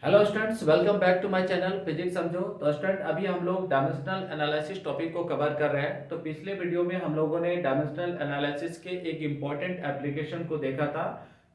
Hello students, welcome back to my channel physics समझो। तो student, अभी हम लोग डायमेंशनल एनालिसिस टॉपिक को कवर कर रहे हैं। तो पिछले वीडियो में हम लोगों ने डायमेंशनल एनालिसिस के एक इम्पॉर्टेंट एप्लीकेशन को देखा था,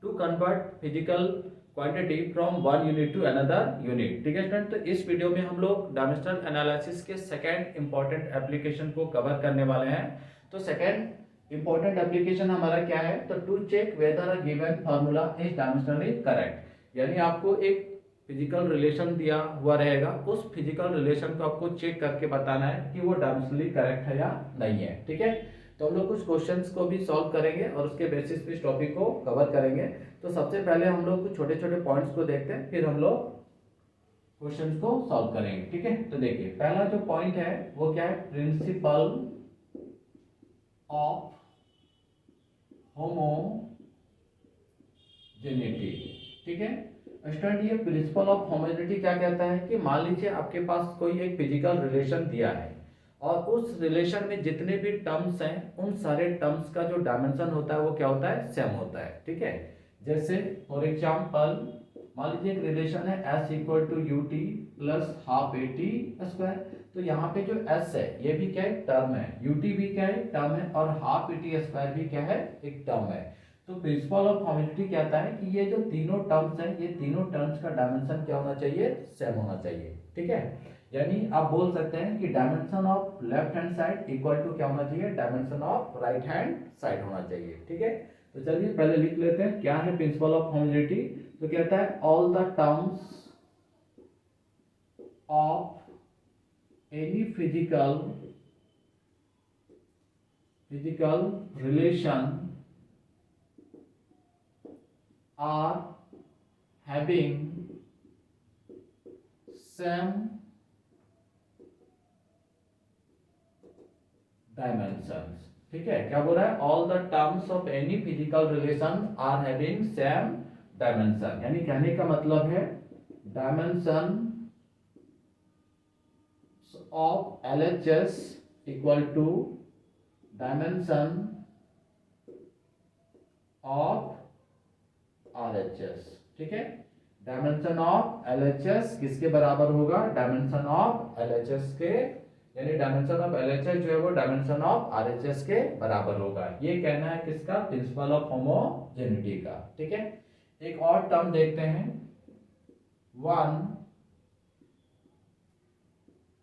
to convert physical quantity from one unit to another unit. ठीक है स्टूडेंट, तो इस वीडियो में हम लोग डायमेंशनल एनालिसिस के सेकेंड इम्पॉर्टेंट एप्लीकेशन को कवर करने वाले हैं। तो सेकेंड इम्पॉर्टेंट एप्लीकेशन हमारा क्या है? तो to check whether a given formula is dimensionally correct. यानी आपको एक फिजिकल रिलेशन दिया हुआ रहेगा, उस फिजिकल रिलेशन को आपको चेक करके बताना है कि वो डायमेंशनली करेक्ट है या नहीं है। ठीक है, तो हम लोग कुछ क्वेश्चंस को भी सॉल्व करेंगे और उसके बेसिस पे इस टॉपिक को कवर करेंगे। तो सबसे पहले हम लोग कुछ छोटे छोटे पॉइंट्स को देखते हैं, फिर हम लोग क्वेश्चंस को सॉल्व करेंगे। ठीक है, तो देखिए पहला जो पॉइंट है वो क्या है? Principle of homogeneity. ठीक है स्टूडेंट, ये प्रिंसिपल ऑफ होमोजेनिटी क्या कहता है कि मान लीजिए आपके पास कोई एक फिजिकल रिलेशन दिया है और उस रिलेशन में जितने भी टर्म्स हैं उन सारे टर्म्स का जो डायमेंशन होता है वो क्या होता है? सेम होता है। ठीक है, जैसे फॉर एग्जांपल मान लीजिए एक रिलेशन है s equal to u t plus half a t square. तो यहाँ पे जो s है ये भी क्या है? टर्म है। ut भी क्या है? टर्म है। और हाफ ए टी स्क्वायर भी क्या है? एक टर्म है। तो प्रिंसिपल ऑफ होमोजेनिटी कहता है कि ये जो तीनों टर्म्स हैं, ये तीनों टर्म्स का डायमेंशन क्या होना चाहिए? सेम होना चाहिए। ठीक है, यानी आप बोल सकते हैं कि dimension of left hand side equal to क्या होना चाहिए? Dimension of right hand side होना चाहिए। ठीक है, तो चलिए पहले लिख लेते हैं क्या है प्रिंसिपल ऑफ होमोजेनिटी। तो कहता है all the terms of any physical relation are having same dimensions। ठीक है, क्या बोल रहा है? All the terms of any physical relation are having same dimension. यानी कहने का मतलब है dimension of LHS equal to dimension of RHS। ठीक है, डायमेंशन ऑफ LHS किसके बराबर होगा? डायमेंशन ऑफ LHS के, यानी डायमेंशन ऑफ LHS जो है वो डायमेंशन ऑफ RHS के बराबर होगा। ये कहना है किसका? प्रिंसिपल ऑफ होमोजेनिटी का। ठीक है, एक और टर्म देखते हैं, one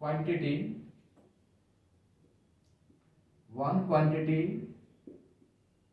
quantity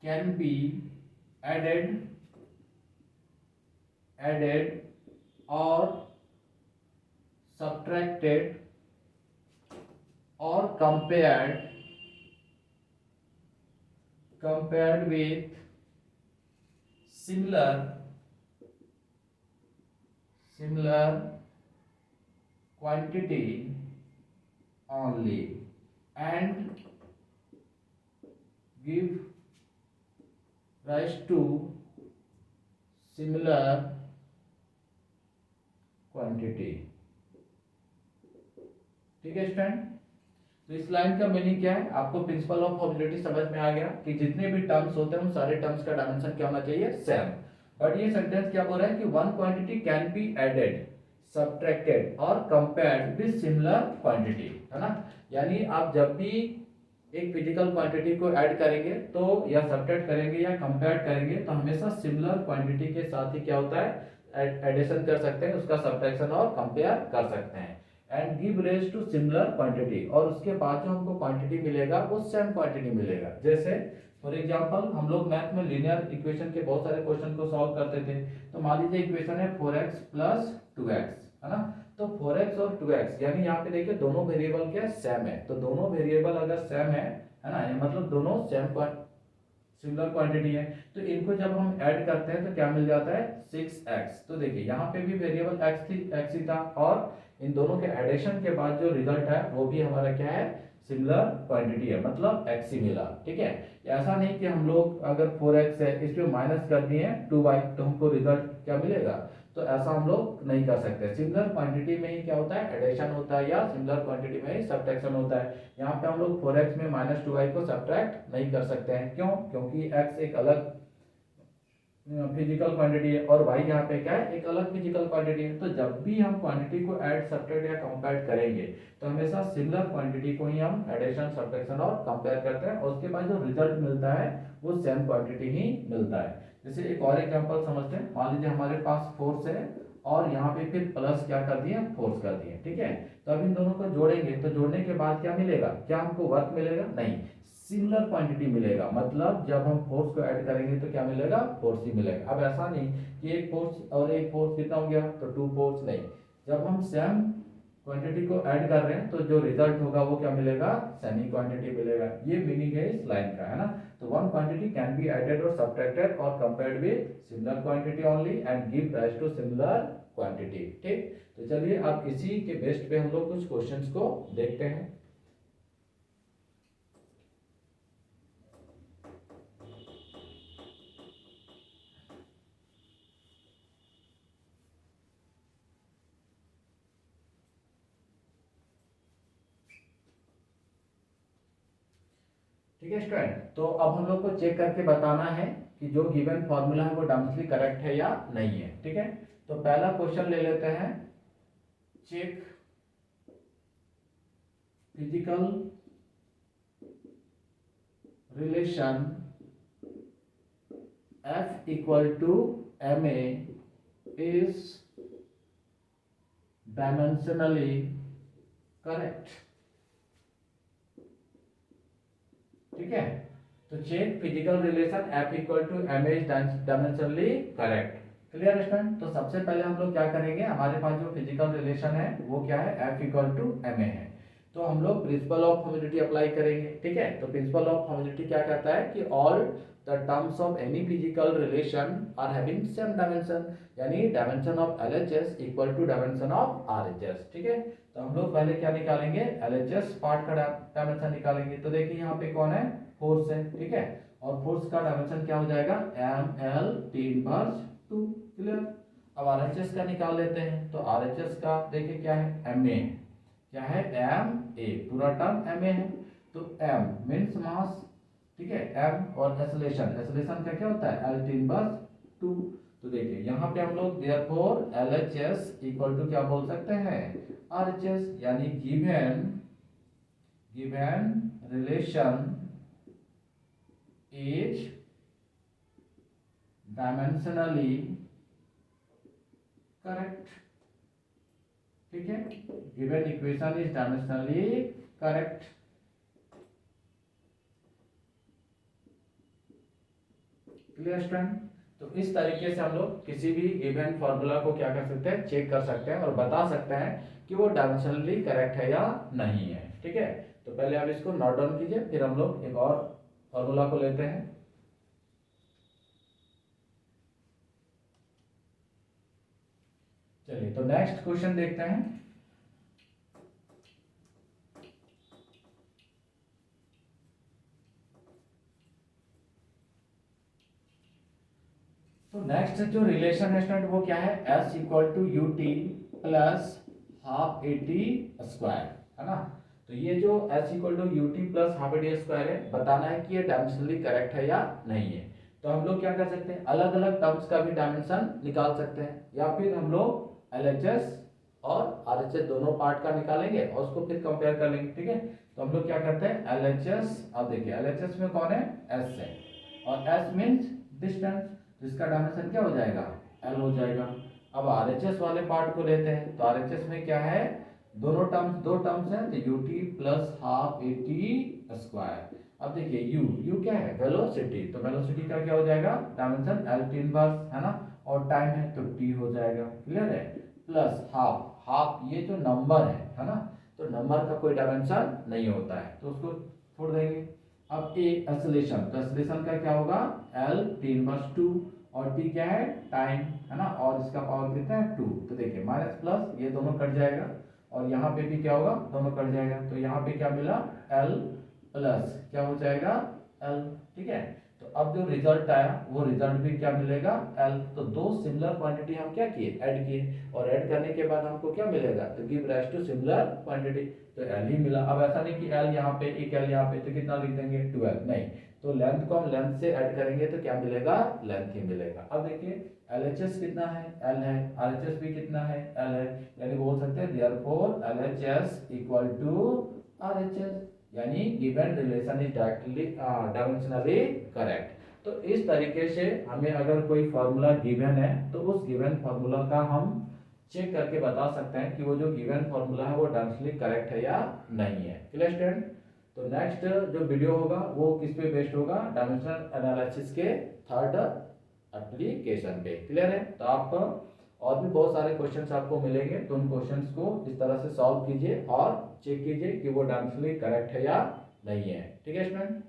can B added or subtracted or compared with similar quantity only and give rise to similar quantity. ठीक है स्टूडेंट, तो इस लाइन का मीनिंग क्या है? आपको प्रिंसिपल ऑफ होमोजेनिटी समझ में आ गया कि जितने भी टर्म्स होते हैं उन सारे टर्म्स का डायमेंशन क्या होना चाहिए? सेम। बट ये सेंटेंस क्या बोल रहा है कि one quantity can be added, subtracted और कंपेयर्ड विद सिमिलर क्वांटिटी, है ना। यानी आप जब भी एक फिजिकल क्वांटिटी को ऐड करेंगे तो या सब्ट्रैक्ट करेंगे या कंपेयर करेंगे तो हमेशा सिमिलर क्वांटिटी के साथ ही क्या होता है? एडिशन कर सकते हैं, उसका सब्ट्रैक्शन और कंपेयर कर सकते हैं। And give rise to similar quantity, और उसके बाद जो हमको क्वांटिटी मिलेगा वो सेम क्वांटिटी मिलेगा। जैसे फॉर एग्जांपल हम लोग मैथ में लीनियर इक्वेशन के बहुत सारे क्वेश्चन को सॉल्व करते थे। तो मान लीजिए इक्वेशन है 4x प्लस 2x, है ना। तो 4x और 2x, यानी यहाँ पे देखिए दोनों वेरिएबल क्या सेम है। तो दोनों वेरिएबल अगर सेम है ना, ये मतलब दोनों सिमिलर क्वांटिटी है। तो इनको जब हम ऐड करते हैं तो क्या मिल जाता है? 6x। तो देखिए यहाँ पे भी वेरिएबल x ही था और इन दोनों के एडिशन के बाद जो रिजल्ट है वो भी हमारा क्या है? सिमिलर क्वांटिटी है, मतलब x ही मिला। ठीक है, ऐसा नहीं कि हम लोग अगर 4x है इस पे माइनस कर दिए 2y तो हमको रिजल्ट क्या मिलेगा? तो ऐसा हम लोग नहीं कर सकते। सिमिलर क्वांटिटी में ही क्या होता है? एडिशन होता है, या सिमिलर क्वांटिटी में ही सब्ट्रैक्शन होता है। यहाँ पे हम लोग 4x में -2y को सब्ट्रैक्ट नहीं कर सकते हैं। क्यों? क्योंकि x एक अलग फिजिकल क्वांटिटी है और y यहाँ पे क्या है, एक अलग फिजिकल क्वांटिटी है। तो जब भी हम क्वांटिटी को ऐड सब्ट्रैक्ट या कंपेयर करेंगे तो हमेशा सिमिलर क्वांटिटी को ही हम एडिशन सब्ट्रैक्शन और कंपेयर करते हैं और उसके बाद जो रिजल्ट मिलता है वो सेम क्वांटिटी ही मिलता है। जैसे एक और एग्जांपल समझते हैं, मान लीजिए हमारे पास फोर्स है और यहाँ पे फिर प्लस क्या कर दिए, फोर्स कर दिए, ठीक है। तो अब इन दोनों को जोड़ेंगे तो जोड़ने के बाद क्या मिलेगा, क्या हमको वर्क मिलेगा, नहीं, सिमिलर क्वांटिटी मिलेगा। मतलब जब हम फोर्स को ऐड करेंगे तो क्या मिलेगा, फोर्स ही मिलेगा। अब ऐसा नहीं कि एक फोर्स और एक फोर्स कितना हो गया तो टू फोर्स, नहीं, जब हम सेम क्वांटिटी को ऐड कर रहे हैं तो जो रिजल्ट होगा वो क्या मिलेगा, सेमी क्वांटिटी मिलेगा। ये मीनिंग है इस लाइन का, है ना। तो one quantity can be added और सब्ट्रैक्टेड और compared with similar quantity only and give rise to similar quantity, ठीक। तो चलिए अब इसी के बेस पे हम लोग कुछ क्वेश्चंस को देखते हैं। ठीक है स्टूडेंट, तो अब हम लोग को चेक करके बताना है कि जो गिवन फॉर्मूला है वो डायमेंशनली करेक्ट है या नहीं है, ठीक है। तो पहला क्वेश्चन ले लेते हैं, check physical relation F equal to ma is dimensionally correct, ठीक है। तो check physical relation F equal to m is dimensionally correct, clear student. तो सबसे पहले हम लोग क्या करेंगे, हमारे पास जो फिजिकल रिलेशन है वो क्या है, F इक्वल टू एम है। तो हम लोग प्रिंसिपल ऑफ होमोजेनिटी अप्लाई करेंगे, ठीक है। तो प्रिंसिपल ऑफ होमोजेनिटी क्या कहता है कि all the terms of any physical relation are having same dimension, यानी dimension of LHS equal to dimension of RHS, ठीक है। तो हम लोग पहले क्या निकालेंगे, LHS पार्ट का डायमेंशन निकालेंगे। तो देखिए यहाँ पे कौन है, फोर्स है, ठीक है। और फोर्स का डायमेंशन क्या हो जाएगा, ML T इनवर्स 2, क्लियर। अब RHS का निकाल लेते हैं। तो RHS का देखिए क्या है, MA, क्या है, MA, पूरा टर्म MA है। तो M मीन्स मास, ठीक है, M और एक्सेलरेशन, एक्सेलरेशन का क्या होता है, L T इनवर्स 2। तो देखिए यहाँ पे हम लोग देयरफॉर LHS इक्वल टू क्या बोल सकते हैं, RHS, यानी given relation is dimensionally correct, ठीक है। Given equation is dimensionally correct, clear student. तो इस तरीके से हम लोग किसी भी गिवन फॉर्मूला को क्या कर सकते हैं, चेक कर सकते हैं और बता सकते हैं कि वो डायमेंशनली करेक्ट है या नहीं है, ठीक है। तो पहले आप इसको नोट डाउन कीजिए, फिर हम लोग एक और फॉर्मूला को लेते हैं। चलिए तो नेक्स्ट क्वेश्चन देखते हैं। तो नेक्स्ट जो रिलेशन है स्टूडेंट वो क्या है, S equal to u t plus half a t square, है ना। तो ये जो S equal to u t plus half a t square है, बताना है कि ये डायमेंशनली करेक्ट है या नहीं है। तो हम लोग क्या कर सकते हैं, अलग अलग टर्म्स का भी डायमेंशन निकाल सकते हैं, या फिर हम लोग LHS और RHS दोनों पार्ट का निकालेंगे और उसको फिर कंपेयर कर लेंगे, ठीक है। तो हम लोग क्या करते हैं, LHS, अब देखिए LHS में कौन है, S है, और S मीन्स डिस्टेंस, तो इसका डायमेंशन क्या हो जाएगा, L हो जाएगा। अब RHS वाले पार्ट को लेते हैं। तो RHS में क्या है, दोनों टर्म्स, दो टर्म्स हैं, तो UT plus half AT square. अब देखिए U क्या है, वेलोसिटी, तो वेलोसिटी का क्या हो जाएगा, डायमेंशन L T इनवर्स, है ना, और टाइम है तो T हो जाएगा, क्लियर है। प्लस हाफ ये जो नंबर है ना, तो नंबर का कोई डायमेंशन नहीं होता है तो उसको छोड़ देंगे। अब ए एक्सेलरेशन, तो एक्सेलरेशन का क्या होगा, L T इनवर्स 2, और T क्या है, टाइम, है ना, और इसका पावर कितना है 2। तो देखिए माइनस प्लस ये दोनों कट जाएगा और यहाँ पे भी क्या होगा, दोनों कट जाएगा। तो यहाँ पे क्या मिला, L प्लस क्या हो जाएगा, L, ठीक है। तो अब जो रिजल्ट आया वो रिजल्ट भी क्या मिलेगा, L। तो दो सिमिलर क्वांटिटी हम क्या किए, ऐड किए, और ऐड करने के बाद हमको क्या मिलेगा, तो give rise to similar quantity, तो L ही मिला। अब ऐसा नहीं कि L यहाँ पे एक L यहाँ पे, तो कितना लिख देंगे 12, नहीं, तो लेंथ को हम लेंथ से ऐड करेंगे तो क्या मिलेगा, लेंथ ही मिलेगा। अब देखिए LHS कितना है, L है, RHS भी कितना है, L है, यानी बोल सकते हैं therefore LHS equal to RHS, यानी given relation is dimensionally correct. तो इस तरीके से हमें अगर कोई फॉर्मूला गिवन है तो उस गिवन फॉर्मूला का हम चेक करके बता सकते हैं कि वो जो गिवन फॉर्मूला है वो डायमेंशनली करेक्ट है या नहीं है। Clear student? तो नेक्स्ट जो वीडियो होगा वो किस पे बेस्ड होगा, डायमेंशनल एनालिसिस के थर्ड एप्लीकेशन पे। क्लियर है? तो आप और भी बहुत सारे क्वेश्चंस आपको मिलेंगे, तो उन क्वेश्चंस को इस तरह से सॉल्व कीजिए और चेक कीजिए कि वो डायमेंशनली करेक्ट है या नहीं है। ठीक है स्टूडेंट?